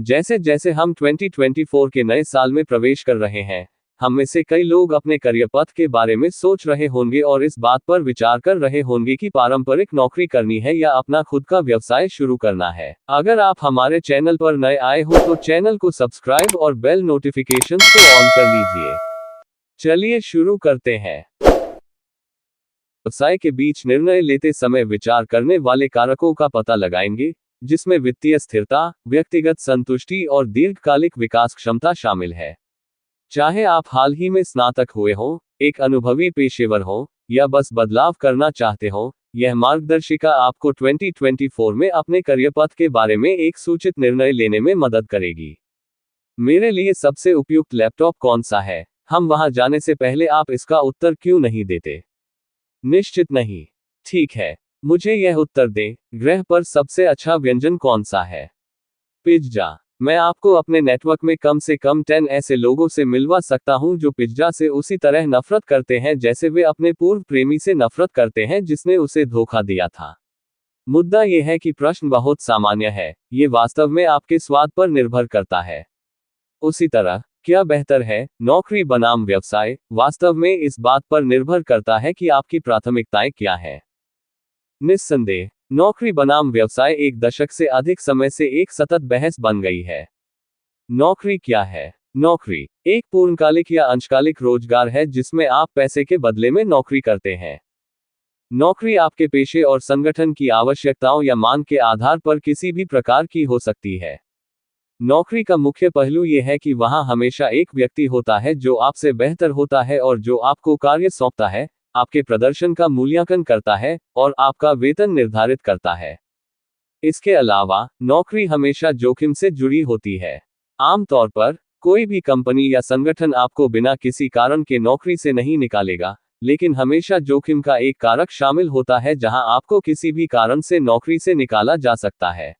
जैसे जैसे हम 2024 के नए साल में प्रवेश कर रहे हैं, हम में से कई लोग अपने करियर पथ के बारे में सोच रहे होंगे और इस बात पर विचार कर रहे होंगे कि पारंपरिक नौकरी करनी है या अपना खुद का व्यवसाय शुरू करना है। अगर आप हमारे चैनल पर नए आए हो तो चैनल को सब्सक्राइब और बेल नोटिफिकेशन को ऑन कर लीजिए। चलिए शुरू करते हैं। व्यवसाय के बीच निर्णय लेते समय विचार करने वाले कारकों का पता लगाएंगे, जिसमें वित्तीय स्थिरता, व्यक्तिगत संतुष्टि और दीर्घकालिक विकास क्षमता शामिल है। चाहे आप हाल ही में स्नातक हुए हो, एक अनुभवी पेशेवर हो, या बस बदलाव करना चाहते हो, यह मार्गदर्शिका आपको 2024 में अपने करियर पथ के बारे में एक सूचित निर्णय लेने में मदद करेगी। मेरे लिए सबसे उपयुक्त लैपटॉप कौन सा है? हम वहां जाने से पहले आप इसका उत्तर क्यों नहीं देते? निश्चित नहीं। ठीक है, मुझे यह उत्तर दें, ग्रह पर सबसे अच्छा व्यंजन कौन सा है? पिज्जा। मैं आपको अपने नेटवर्क में कम से कम 10 ऐसे लोगों से मिलवा सकता हूं जो पिज्जा से उसी तरह नफरत करते हैं जैसे वे अपने पूर्व प्रेमी से नफरत करते हैं जिसने उसे धोखा दिया था। मुद्दा यह है कि प्रश्न बहुत सामान्य है, ये वास्तव में आपके स्वाद पर निर्भर करता है। उसी तरह, क्या बेहतर है, नौकरी बनाम व्यवसाय, वास्तव में इस बात पर निर्भर करता है कि आपकी प्राथमिकताएं क्या हैं। निस्संदेह, नौकरी बनाम व्यवसाय एक दशक से अधिक समय से एक सतत बहस बन गई है। नौकरी क्या है? नौकरी एक पूर्णकालिक या अंशकालिक रोजगार है जिसमें आप पैसे के बदले में नौकरी करते हैं। नौकरी आपके पेशे और संगठन की आवश्यकताओं या मांग के आधार पर किसी भी प्रकार की हो सकती है। नौकरी का मुख्य पहलू यह है कि वहां हमेशा एक व्यक्ति होता है जो आपसे बेहतर होता है और जो आपको कार्य सौंपता है, आपके प्रदर्शन का मूल्यांकन करता है, और आपका वेतन निर्धारित करता है। इसके अलावा, नौकरी हमेशा जोखिम से जुड़ी होती है। आमतौर पर, कोई भी कंपनी या संगठन आपको बिना किसी कारण के नौकरी से नहीं निकालेगा, लेकिन हमेशा जोखिम का एक कारक शामिल होता है जहां आपको किसी भी कारण से नौकरी से निकाला जा सकता है।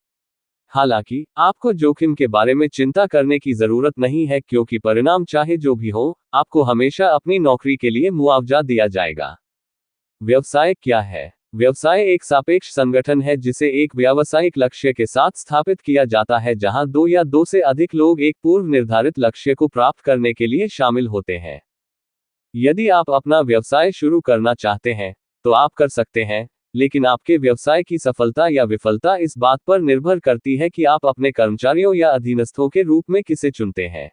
हालांकि, आपको जोखिम के बारे में चिंता करने की जरूरत नहीं है क्योंकि परिणाम चाहे जो भी हो, आपको हमेशा अपनी नौकरी के लिए मुआवजा दिया जाएगा। व्यवसाय क्या है? व्यवसाय एक सापेक्ष संगठन है जिसे एक व्यावसायिक लक्ष्य के साथ स्थापित किया जाता है जहां दो या दो से अधिक लोग एक पूर्व निर्धारित लक्ष्य को प्राप्त करने के लिए शामिल होते हैं। यदि आप अपना व्यवसाय शुरू करना चाहते हैं, तो आप कर सकते हैं, लेकिन आपके व्यवसाय की सफलता या विफलता इस बात पर निर्भर करती है कि आप अपने कर्मचारियों या अधीनस्थों के रूप में किसे चुनते हैं।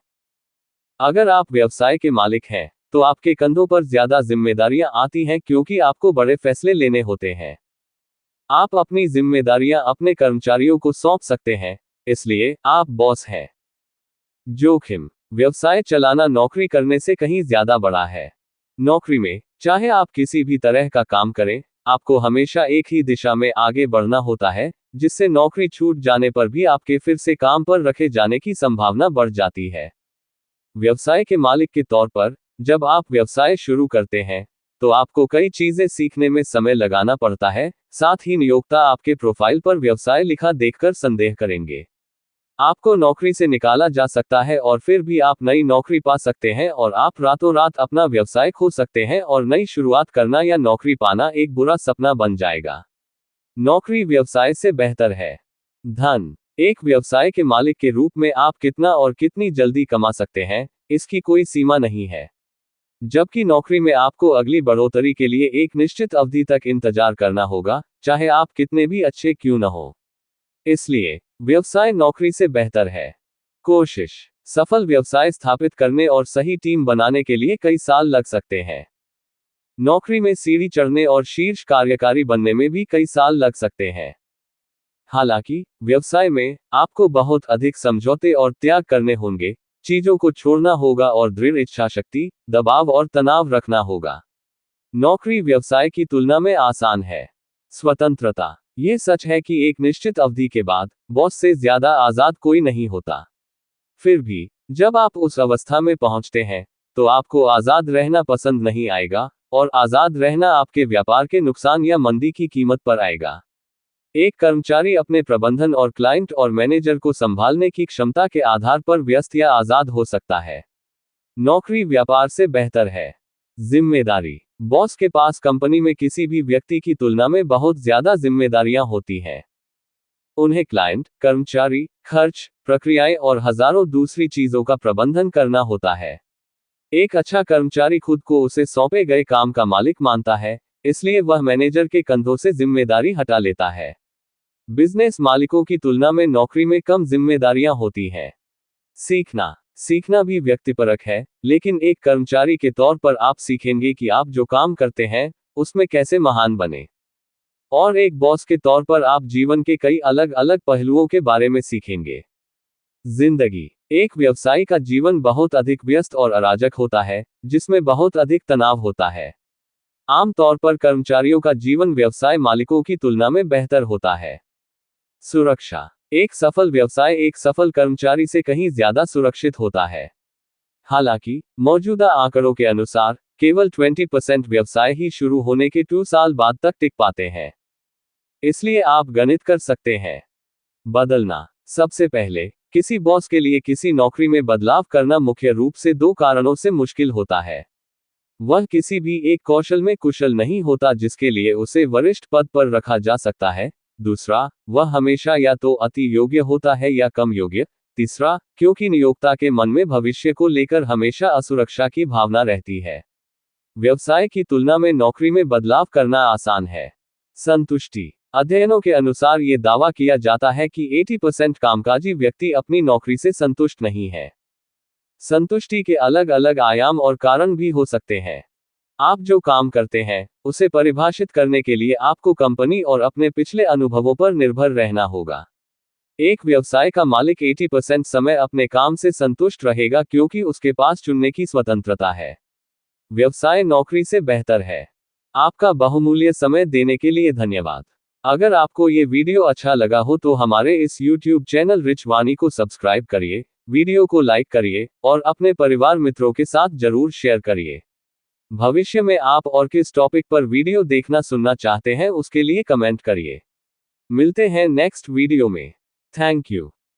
अगर आप व्यवसाय के मालिक हैं, तो आपके कंधों पर ज्यादा जिम्मेदारियां आती हैं क्योंकि आपको बड़े फैसले लेने होते हैं। आप अपनी जिम्मेदारियां अपने कर्मचारियों को सौंप सकते हैं, इसलिए आप बॉस हैं। जोखिम। व्यवसाय चलाना नौकरी करने से कहीं ज्यादा बड़ा है। नौकरी में, चाहे आप किसी भी तरह का काम करें, आपको हमेशा एक ही दिशा में आगे बढ़ना होता है, जिससे नौकरी छूट जाने पर भी आपके फिर से काम पर रखे जाने की संभावना बढ़ जाती है। व्यवसाय के मालिक के तौर पर, जब आप व्यवसाय शुरू करते हैं, तो आपको कई चीजें सीखने में समय लगाना पड़ता है, साथ ही नियोक्ता आपके प्रोफाइल पर व्यवसाय लिखा देखकर संदेह करेंगे। आपको नौकरी से निकाला जा सकता है और फिर भी आप नई नौकरी पा सकते हैं और आप रातों रात अपना व्यवसाय खो सकते हैं और नई शुरुआत करना या नौकरी पाना एक बुरा सपना बन जाएगा। नौकरी व्यवसाय से बेहतर है। धन। एक व्यवसाय के मालिक के रूप में आप कितना और कितनी जल्दी कमा सकते हैं, इसकी कोई सीमा नहीं है। जबकि नौकरी में आपको अगली बढ़ोतरी के लिए एक निश्चित अवधि तक इंतजार करना होगा, चाहे आप कितने भी अच्छे क्यों न हो। इसलिए, व्यवसाय नौकरी से बेहतर है। कोशिश। सफल व्यवसाय स्थापित करने और सही टीम बनाने के लिए कई साल लग सकते हैं। नौकरी में सीढ़ी चढ़ने और शीर्ष कार्यकारी बनने में भी कई साल लग सकते हैं। हालांकि, व्यवसाय में, आपको बहुत अधिक समझौते और त्याग करने होंगे, चीजों को छोड़ना होगा और दृढ़ इच्छाशक्ति, दबाव और तनाव रखना होगा। नौकरी व्यवसाय की तुलना में आसान है। स्वतंत्रता। ये सच है कि एक निश्चित अवधि के बाद, बॉस से ज्यादा आजाद कोई नहीं होता। फिर भी, जब आप उस अवस्था में पहुंचते हैं, तो आपको आजाद रहना पसंद नहीं आएगा, और आजाद रहना आपके व्यापार के नुकसान या मंदी की कीमत पर आएगा। एक कर्मचारी अपने प्रबंधन और क्लाइंट और मैनेजर को संभालने की क्षमता के आधार पर व्यस्त या आजाद हो सकता है। नौकरी व्यापार से बेहतर है। जिम्मेदारी। बॉस के पास कंपनी में किसी भी व्यक्ति की तुलना में बहुत ज्यादा जिम्मेदारियां होती हैं। उन्हें क्लाइंट, कर्मचारी, खर्च, प्रक्रियाएं और हजारों दूसरी चीजों का प्रबंधन करना होता है। एक अच्छा कर्मचारी खुद को उसे सौंपे गए काम का मालिक मानता है, इसलिए वह मैनेजर के कंधों से जिम्मेदारी हटा लेता है। बिजनेस मालिकों की तुलना में नौकरी में कम जिम्मेदारियां होती हैं। सीखना भी व्यक्तिपरक है, लेकिन एक कर्मचारी के तौर पर आप सीखेंगे कि आप जो काम करते हैं उसमें कैसे महान बने। और एक बॉस के तौर पर आप जीवन के कई अलग अलग पहलुओं के बारे में सीखेंगे। जिंदगी। एक व्यवसायी का जीवन बहुत अधिक व्यस्त और अराजक होता है, जिसमें बहुत अधिक तनाव होता है। आमतौर पर कर्मचारियों का जीवन व्यवसाय मालिकों की तुलना में बेहतर होता है। सुरक्षा। एक सफल व्यवसाय एक सफल कर्मचारी से कहीं ज्यादा सुरक्षित होता है। हालांकि, मौजूदा आंकड़ों के अनुसार, केवल 20% व्यवसाय ही शुरू होने के 2 साल बाद तक टिक पाते हैं। इसलिए आप गणित कर सकते हैं। बदलना। सबसे पहले, किसी बॉस के लिए किसी नौकरी में बदलाव करना मुख्य रूप से 2 कारणों से मुश्किल होता है। वह किसी भी एक कौशल में कुशल नहीं होता जिसके लिए उसे वरिष्ठ पद पर रखा जा सकता है। दूसरा, वह हमेशा या तो अति योग्य होता है या कम योग्य। तीसरा, क्योंकि नियोक्ता के मन में भविष्य को लेकर हमेशा असुरक्षा की भावना रहती है। व्यवसाय की तुलना में नौकरी में बदलाव करना आसान है। संतुष्टि। अध्ययनों के अनुसार ये दावा किया जाता है कि 80% कामकाजी व्यक्ति अपनी नौकरी से संतुष्ट नहीं है। संतुष्टि के अलग अलग आयाम और कारण भी हो सकते हैं। आप जो काम करते हैं उसे परिभाषित करने के लिए आपको कंपनी और अपने पिछले अनुभवों पर निर्भर रहना होगा। एक व्यवसाय का मालिक 80% समय अपने काम से संतुष्ट रहेगा क्योंकि उसके पास चुनने की स्वतंत्रता है। व्यवसाय नौकरी से बेहतर है। आपका बहुमूल्य समय देने के लिए धन्यवाद। अगर आपको ये वीडियो अच्छा लगा हो तो हमारे इस YouTube चैनल रिच वाणी को सब्सक्राइब करिए, वीडियो को लाइक करिए और अपने परिवार मित्रों के साथ जरूर शेयर करिए। भविष्य में आप और किस टॉपिक पर वीडियो देखना सुनना चाहते हैं उसके लिए कमेंट करिए। मिलते हैं नेक्स्ट वीडियो में। Thank you.